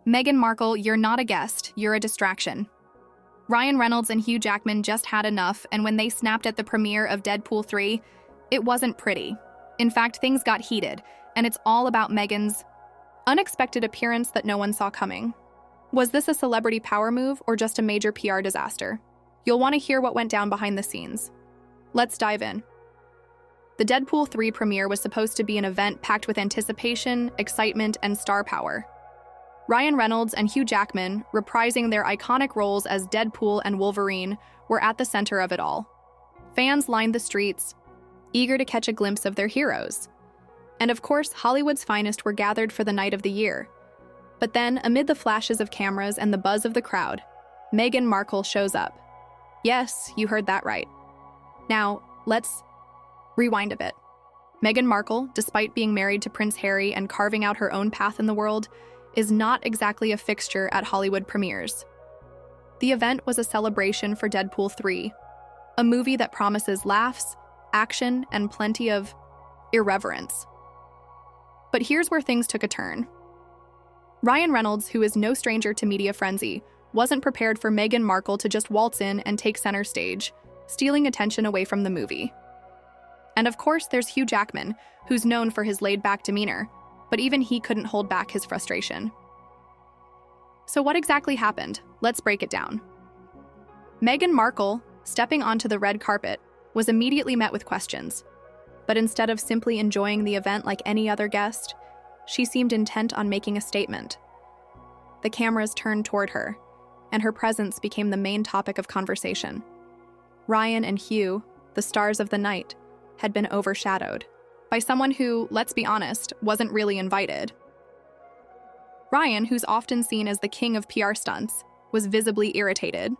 Meghan Markle, you're not a guest, you're a distraction. Ryan Reynolds and Hugh Jackman just had enough, and when they snapped at the premiere of Deadpool 3, it wasn't pretty. In fact, things got heated, and it's all about Meghan's unexpected appearance that no one saw coming. Was this a celebrity power move or just a major PR disaster? You'll want to hear what went down behind the scenes. Let's dive in. The Deadpool 3 premiere was supposed to be an event packed with anticipation, excitement, and star power. Ryan Reynolds and Hugh Jackman, reprising their iconic roles as Deadpool and Wolverine, were at the center of it all. Fans lined the streets, eager to catch a glimpse of their heroes. And of course, Hollywood's finest were gathered for the night of the year. But then, amid the flashes of cameras and the buzz of the crowd, Meghan Markle shows up. Yes, you heard that right. Now, let's rewind a bit. Meghan Markle, despite being married to Prince Harry and carving out her own path in the world, is not exactly a fixture at Hollywood premieres. The event was a celebration for Deadpool 3, a movie that promises laughs, action, and plenty of irreverence. But here's where things took a turn. Ryan Reynolds, who is no stranger to media frenzy, wasn't prepared for Meghan Markle to just waltz in and take center stage, stealing attention away from the movie. And of course, there's Hugh Jackman, who's known for his laid-back demeanor, but even he couldn't hold back his frustration. So what exactly happened? Let's break it down. Meghan Markle, stepping onto the red carpet, was immediately met with questions. But instead of simply enjoying the event like any other guest, she seemed intent on making a statement. The cameras turned toward her, and her presence became the main topic of conversation. Ryan and Hugh, the stars of the night, had been overshadowed by someone who, let's be honest, wasn't really invited. Ryan, who's often seen as the king of PR stunts, was visibly irritated.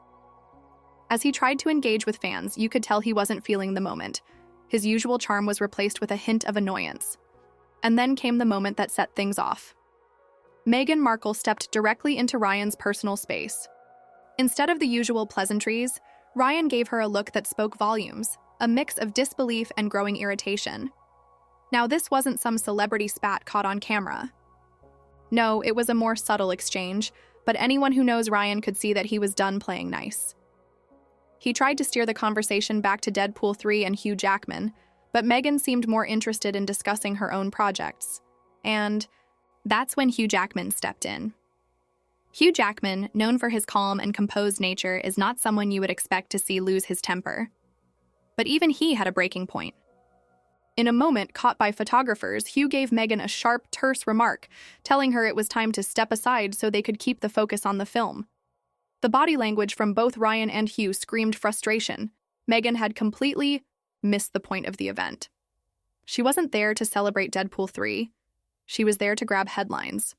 As he tried to engage with fans, you could tell he wasn't feeling the moment. His usual charm was replaced with a hint of annoyance. And then came the moment that set things off. Meghan Markle stepped directly into Ryan's personal space. Instead of the usual pleasantries, Ryan gave her a look that spoke volumes, a mix of disbelief and growing irritation. Now, this wasn't some celebrity spat caught on camera. No, it was a more subtle exchange, but anyone who knows Ryan could see that he was done playing nice. He tried to steer the conversation back to Deadpool 3 and Hugh Jackman, but Meghan seemed more interested in discussing her own projects. And that's when Hugh Jackman stepped in. Hugh Jackman, known for his calm and composed nature, is not someone you would expect to see lose his temper. But even he had a breaking point. In a moment caught by photographers, Hugh gave Meghan a sharp, terse remark, telling her it was time to step aside so they could keep the focus on the film. The body language from both Ryan and Hugh screamed frustration. Meghan had completely missed the point of the event. She wasn't there to celebrate Deadpool 3. She was there to grab headlines.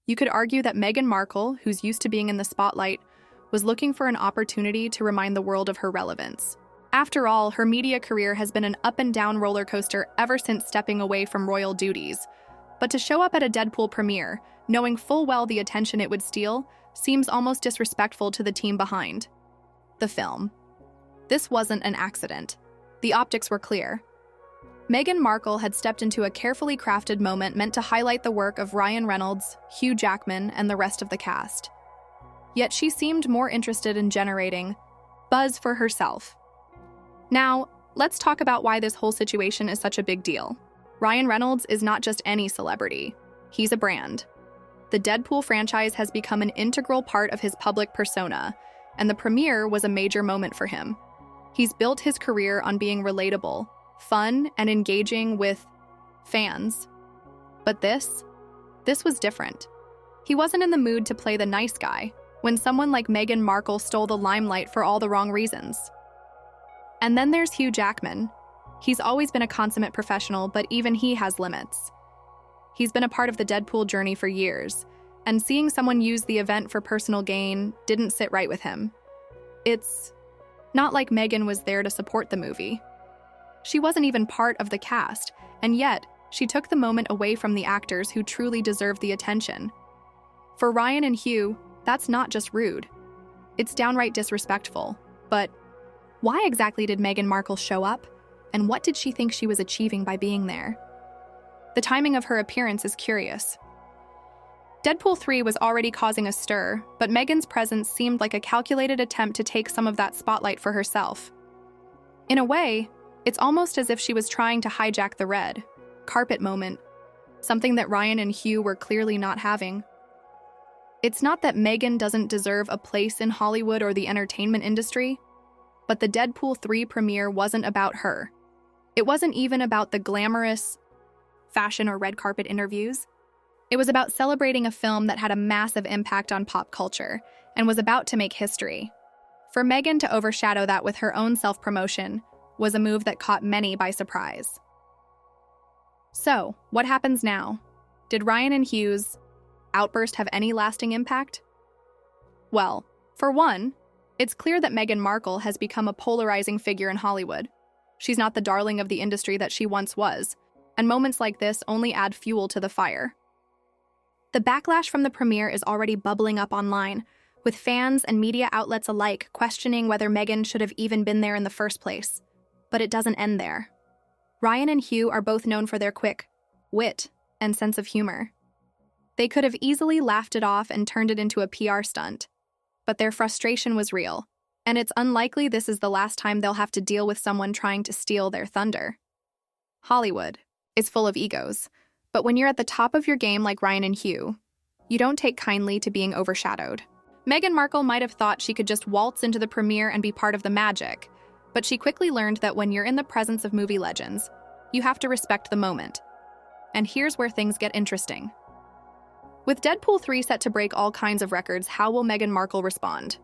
You could argue that Meghan Markle, who's used to being in the spotlight, was looking for an opportunity to remind the world of her relevance. After all, her media career has been an up-and-down roller coaster ever since stepping away from royal duties. But to show up at a Deadpool premiere, knowing full well the attention it would steal, seems almost disrespectful to the team behind the film. This wasn't an accident. The optics were clear. Meghan Markle had stepped into a carefully crafted moment meant to highlight the work of Ryan Reynolds, Hugh Jackman, and the rest of the cast. Yet she seemed more interested in generating buzz for herself. Now, let's talk about why this whole situation is such a big deal. Ryan Reynolds is not just any celebrity. He's a brand. The Deadpool franchise has become an integral part of his public persona, and the premiere was a major moment for him. He's built his career on being relatable, fun, and engaging with fans. But this was different. He wasn't in the mood to play the nice guy when someone like Meghan Markle stole the limelight for all the wrong reasons. And then there's Hugh Jackman. He's always been a consummate professional, but even he has limits. He's been a part of the Deadpool journey for years, and seeing someone use the event for personal gain didn't sit right with him. It's not like Meghan was there to support the movie. She wasn't even part of the cast, and yet she took the moment away from the actors who truly deserved the attention. For Ryan and Hugh, that's not just rude. It's downright disrespectful. But why exactly did Meghan Markle show up? And what did she think she was achieving by being there? The timing of her appearance is curious. Deadpool 3 was already causing a stir, but Meghan's presence seemed like a calculated attempt to take some of that spotlight for herself. In a way, it's almost as if she was trying to hijack the red carpet moment, something that Ryan and Hugh were clearly not having. It's not that Meghan doesn't deserve a place in Hollywood or the entertainment industry, but the Deadpool 3 premiere wasn't about her. It wasn't even about the glamorous fashion or red carpet interviews. It was about celebrating a film that had a massive impact on pop culture and was about to make history. For Meghan to overshadow that with her own self-promotion was a move that caught many by surprise. So, what happens now? Did Ryan and Hugh's outburst have any lasting impact? Well, for one, it's clear that Meghan Markle has become a polarizing figure in Hollywood. She's not the darling of the industry that she once was, and moments like this only add fuel to the fire. The backlash from the premiere is already bubbling up online, with fans and media outlets alike questioning whether Meghan should have even been there in the first place. But it doesn't end there. Ryan and Hugh are both known for their quick wit and sense of humor. They could have easily laughed it off and turned it into a PR stunt, but their frustration was real, and it's unlikely this is the last time they'll have to deal with someone trying to steal their thunder. Hollywood is full of egos, but when you're at the top of your game like Ryan and Hugh, you don't take kindly to being overshadowed. Meghan Markle might have thought she could just waltz into the premiere and be part of the magic, but she quickly learned that when you're in the presence of movie legends, you have to respect the moment. And here's where things get interesting. With Deadpool 3 set to break all kinds of records, how will Meghan Markle respond?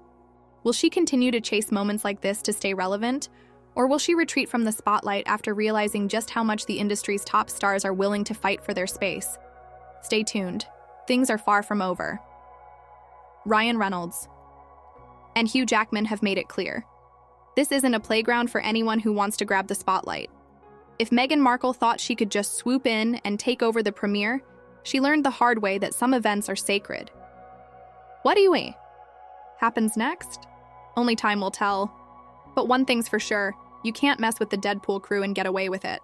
Will she continue to chase moments like this to stay relevant? Or will she retreat from the spotlight after realizing just how much the industry's top stars are willing to fight for their space? Stay tuned. Things are far from over. Ryan Reynolds and Hugh Jackman have made it clear. This isn't a playground for anyone who wants to grab the spotlight. If Meghan Markle thought she could just swoop in and take over the premiere, she learned the hard way that some events are sacred. What do you happens next? Only time will tell. But one thing's for sure, you can't mess with the Deadpool crew and get away with it.